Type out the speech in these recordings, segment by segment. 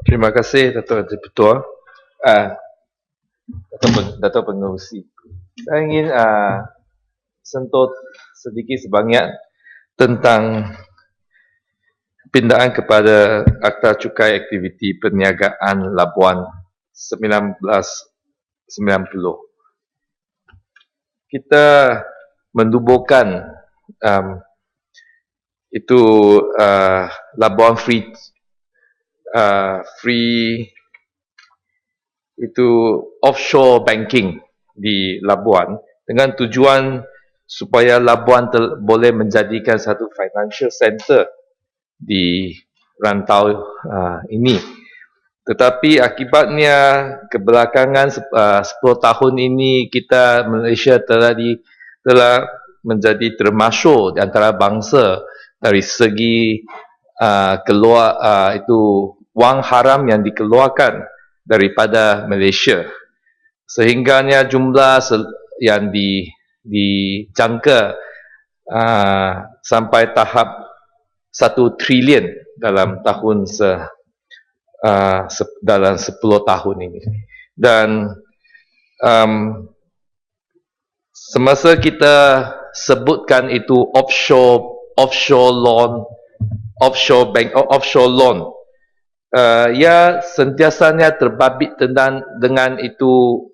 Terima kasih Dato' Ketua, Dato' Pengerusi. Saya ingin sentuh sedikit sebanyak tentang pindaan kepada Akta Cukai Aktiviti Perniagaan Labuan 1990. Kita mendubuhkan itu Labuan Free itu offshore banking di Labuan dengan tujuan supaya Labuan boleh menjadikan satu financial center di rantau ini. Tetapi akibatnya kebelakangan 10 tahun ini kita Malaysia telah menjadi termasyur di antara bangsa dari segi keluar itu wang haram yang dikeluarkan daripada Malaysia, sehingganya jumlah yang dijangka sampai tahap 1 trilion dalam tahun dalam 10 tahun ini. Dan semasa kita sebutkan itu offshore loan, ia sentiasanya terbabit dengan itu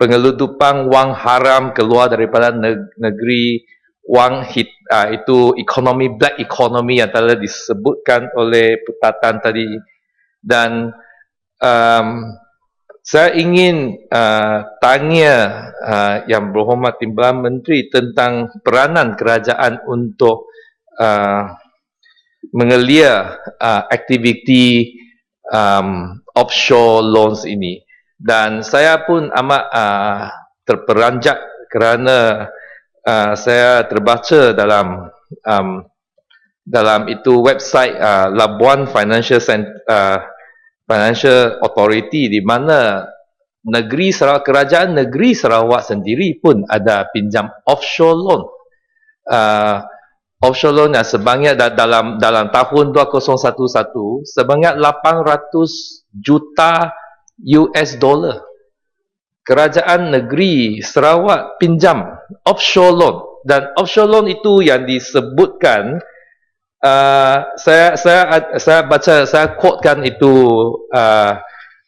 pengeludupan wang haram keluar daripada negeri, wang itu black economy yang telah disebutkan oleh Petatan tadi. Dan saya ingin tanya Yang Berhormat Timbalan Menteri tentang peranan kerajaan untuk mengelia aktiviti offshore loans ini. Dan saya pun amat terperanjat kerana saya terbaca dalam itu website Labuan Financial Authority, di mana kerajaan negeri Sarawak sendiri pun ada pinjam offshore loan. Offshore loan yang sebanyak dalam tahun 2011 sebanyak 800 juta US dollar. Kerajaan negeri Sarawak pinjam offshore loan, dan offshore loan itu yang disebutkan, saya quotekan itu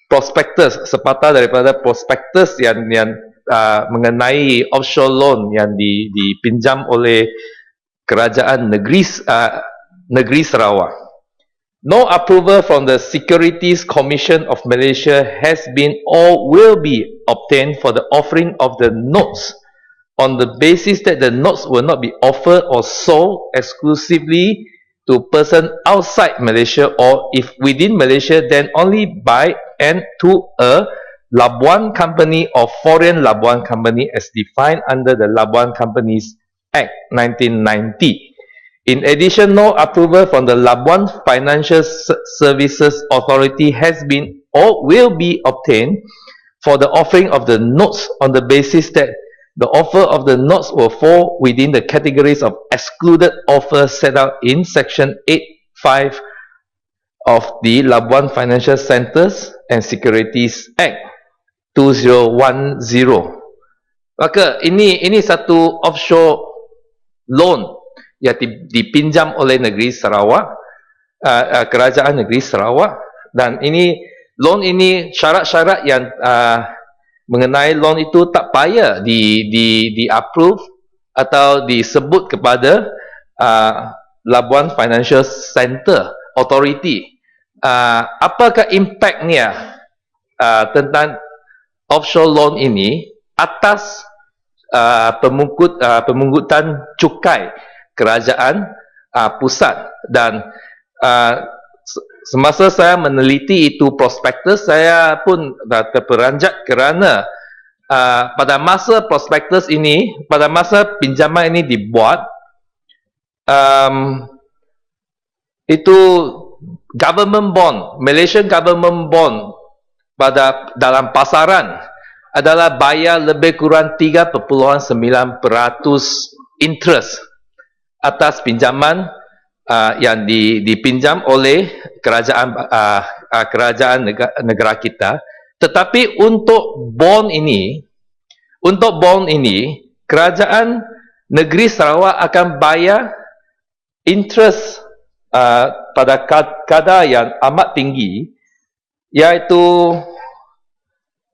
prospektus, sepatah daripada prospektus yang mengenai offshore loan yang dipinjam oleh kerajaan negeri Sarawak. No approval from the Securities Commission of Malaysia has been or will be obtained for the offering of the notes, on the basis that the notes will not be offered or sold exclusively to person outside Malaysia, or if within Malaysia, then only by and to a Labuan company or foreign Labuan company as defined under the Labuan Companies Act 1990. In addition, no approval from the Labuan Financial Services Authority has been or will be obtained for the offering of the notes, on the basis that the offer of the notes will fall within the categories of excluded offers set out in Section 8(5) of the Labuan Financial Centres and Securities Act 2010. Maka ini satu offshore loan yang dipinjam oleh negeri Sarawak, kerajaan negeri Sarawak. Dan loan ini syarat-syarat yang mengenai loan itu tak payah di approve atau disebut kepada Labuan Financial Center Authority. Apakah impaknya tentang offshore loan ini atas pemungutan cukai kerajaan pusat? Dan semasa saya meneliti itu prospektus, saya pun dah terperanjat kerana pada masa prospektus ini, pada masa pinjaman ini dibuat, itu government bond, Malaysian government bond dalam pasaran adalah bayar lebih kurang 3.9% interest atas pinjaman yang dipinjam oleh kerajaan negara kita. Tetapi untuk bond ini, kerajaan negeri Sarawak akan bayar interest pada kadar yang amat tinggi, iaitu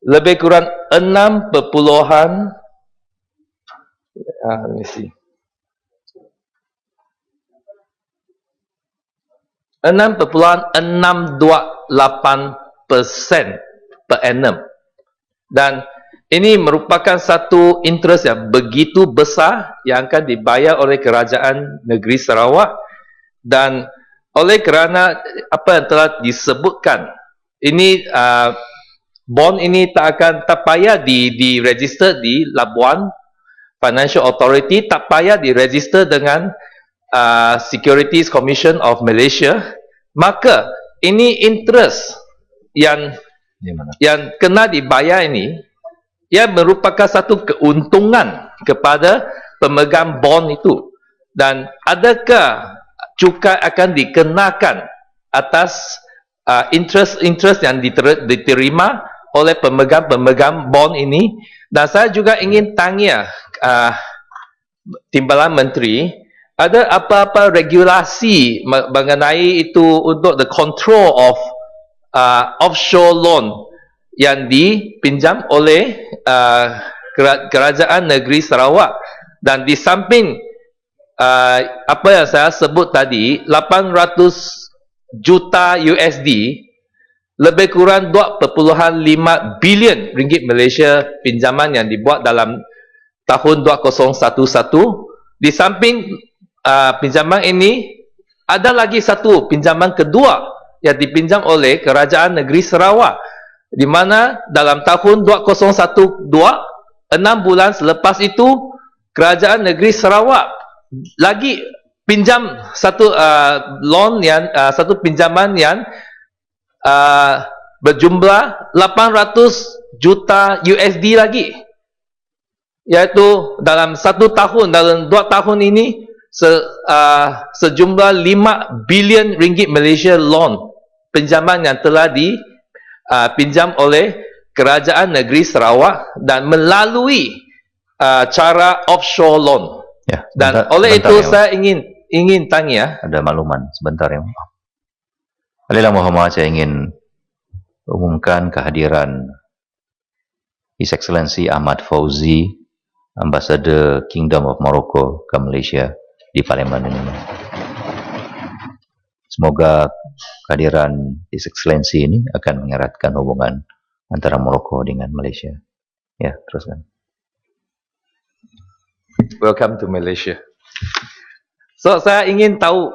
lebih kurang 6.628% per annum. Dan ini merupakan satu interest yang begitu besar yang akan dibayar oleh kerajaan negeri Sarawak, dan oleh kerana apa yang telah disebutkan, ini bond ini tak payah diregister di Labuan Financial Authority, tak payah diregister dengan Securities Commission of Malaysia, maka ini interest yang kena dibayar ini, ia merupakan satu keuntungan kepada pemegang bond itu. Dan adakah cukai akan dikenakan atas interest yang diterima oleh pemegang bond ini? Dan saya juga ingin tanya Timbalan Menteri, ada apa-apa regulasi mengenai itu untuk the control of offshore loan yang dipinjam oleh kerajaan negeri Sarawak? Dan di samping apa yang saya sebut tadi, 800 juta USD, lebih kurang 2.5 bilion ringgit Malaysia pinjaman yang dibuat dalam tahun 2011. Di samping pinjaman ini, ada lagi satu pinjaman kedua yang dipinjam oleh kerajaan negeri Sarawak, di mana dalam tahun 2012, 6 bulan selepas itu, kerajaan negeri Sarawak lagi pinjam satu satu pinjaman yang berjumlah 800 juta USD lagi, iaitu dalam 1 tahun, dalam 2 tahun ini sejumlah 5 bilion ringgit Malaysia loan, pinjaman yang telah dipinjam oleh kerajaan negeri Sarawak dan melalui cara offshore loan. Ya, dan oleh itu saya ingin tanya, ada makluman sebentar ya. Alhamdulillah Muhammad, saya ingin umumkan kehadiran His Excellency Ahmad Fauzi, Ambassador Kingdom of Morocco ke Malaysia di Parlimen ini. Semoga kehadiran His Excellency ini akan mengeratkan hubungan antara Morocco dengan Malaysia. Ya, teruskan. Welcome to Malaysia. So saya ingin tahu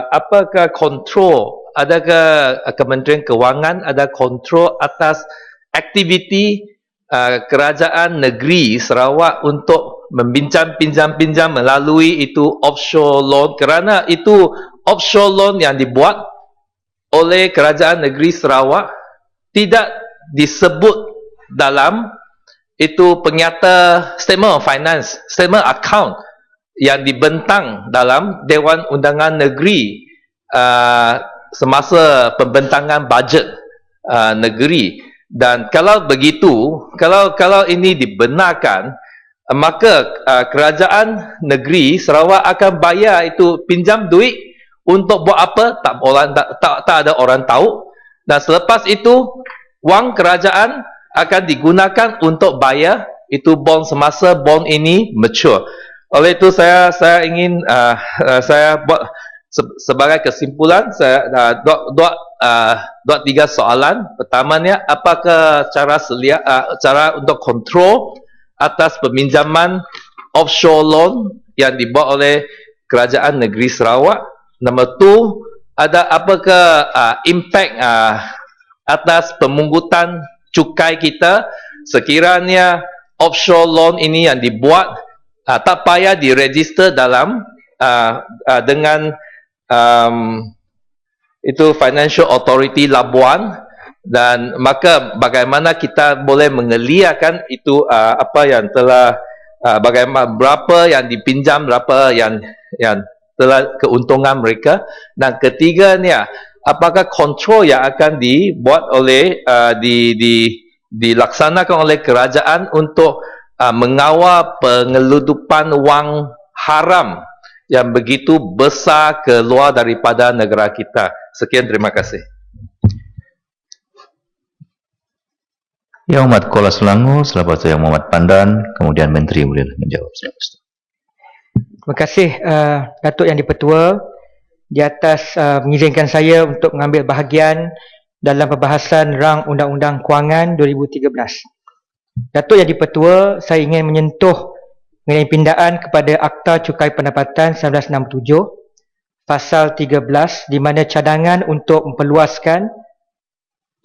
apakah kontrol, adakah Kementerian Kewangan ada kontrol atas aktiviti kerajaan negeri Sarawak untuk pinjam melalui itu offshore loan, kerana itu offshore loan yang dibuat oleh kerajaan negeri Sarawak tidak disebut dalam itu penyata statement of finance, statement account yang dibentang dalam Dewan Undangan Negeri semasa pembentangan bajet negeri. Dan kalau begitu, kalau ini dibenarkan, maka kerajaan negeri Sarawak akan bayar itu pinjam duit untuk buat apa? Tak ada orang tahu. Dan selepas itu, wang kerajaan akan digunakan untuk bayar itu bond semasa bond ini mature. Oleh itu saya ingin saya buat sebagai kesimpulan, saya dua tiga soalan. Pertamanya, apakah cara untuk kontrol atas peminjaman offshore loan yang dibuat oleh kerajaan negeri Sarawak? Nombor 2, ada apakah impact atas pemungkutan cukai kita sekiranya offshore loan ini yang dibuat tak payah diregister dalam dengan itu Financial Authority Labuan, dan maka bagaimana kita boleh mengeliakan itu apa yang telah bagaimana, berapa yang dipinjam, berapa yang telah keuntungan mereka. Dan ketiganya, apakah kontrol yang akan dibuat oleh dilaksanakan oleh kerajaan untuk mengawal pengeludupan wang haram yang begitu besar keluar daripada negara kita. Sekian, terima kasih. Yang Amat Kuala Selangor, selepas itu Yang Muhammad Pandan, kemudian Menteri boleh menjawab. Terima kasih Datuk Yang di-Pertua di atas mengizinkan saya untuk mengambil bahagian dalam perbahasan rang Undang-Undang Kewangan 2013. Datuk Yang di-Pertua, saya ingin menyentuh mengenai pindaan kepada Akta Cukai Pendapatan 1967, Pasal 13, di mana cadangan untuk memperluaskan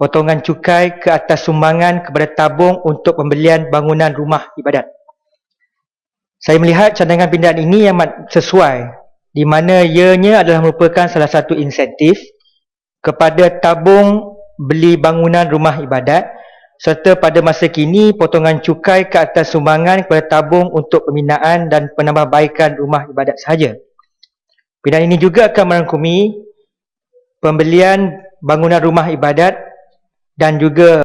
potongan cukai ke atas sumbangan kepada tabung untuk pembelian bangunan rumah ibadat. Saya melihat cadangan pindaan ini amat sesuai, di mana ianya adalah merupakan salah satu insentif kepada tabung beli bangunan rumah ibadat, serta pada masa kini potongan cukai ke atas sumbangan kepada tabung untuk pembinaan dan penambahbaikan rumah ibadat sahaja. Pindaan ini juga akan merangkumi pembelian bangunan rumah ibadat dan juga